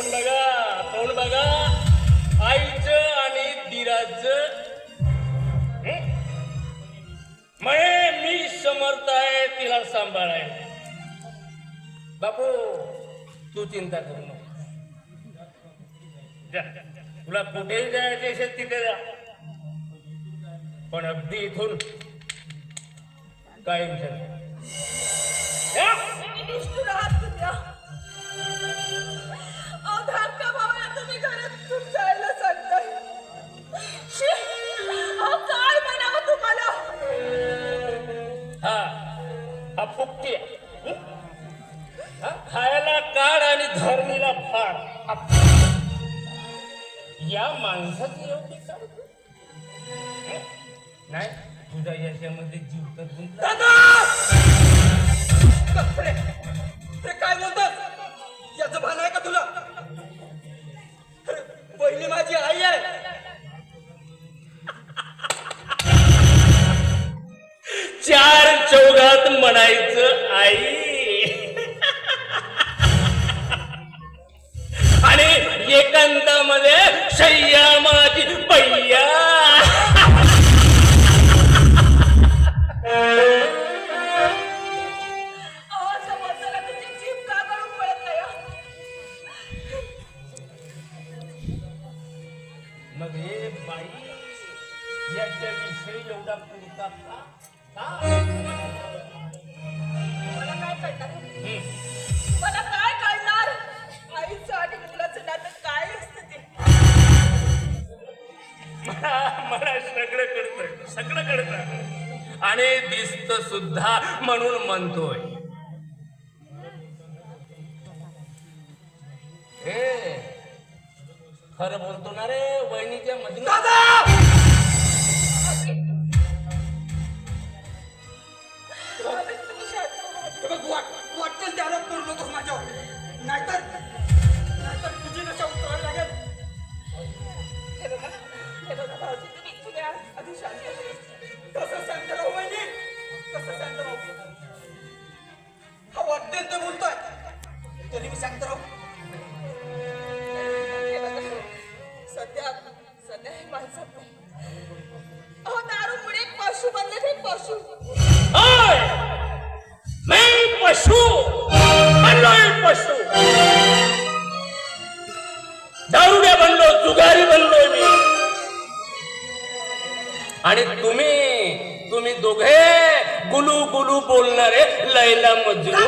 तोंड बघा आईचं आणि दिराचं. म्हणे मी समर्थ आहे तिला सांभाळायला. बापू तू चिंता करू नको. जा तुला कुठेही जायचे असेल तिथे जा, पण अगदी इथून कायम धाकट्या भावाला तुम्ही घरातून जायला सांगताय. काय म्हणावं तुम्हाला? हा फुकटी खायला काढ आणि धरणीला फाड. या माणसाची एवढी नाही तुझ्या यशामध्ये जीव तर गुंतला. ते काय बोलतात? याचं भान आहे का तुला? पहिली माझी आई आहे. चार चौघात म्हणायचं आई आणि एकांतामध्ये शय्या माझी पैया. मग हे बाई याच्या विषयी एवढा पुरता मला काय कळणार? मला काय कळणार? आईचं आणि मुलाचं नातं काय असतं ते? मला सगळं कळतं आणि दिसत सुद्धा म्हणून म्हणतोय. खरं बोलतो ना रे वहिनीच्या मध्ये. वाटेल त्याला करू नकोस माझ्यावर, नाहीतर तुझी नशा उतरायला लागेल. हे बघा भाऊजी, तुम्ही आधी शांत राहा. कसं शांत राहू वहिनी? कसं शांत राहू? हा वाटेल ते बोलतोय तरी मी शांत राहू. सध्या हे माणसात नाही. अहो दारूमुळे पशु बनले. ते पशु मैं पशु बनलोय. पशु दारुड्या बनलो, जुगारी बनलोय मी. आणि तुम्ही दोघे गुलू गुलू बोलणारे लैला मजनू.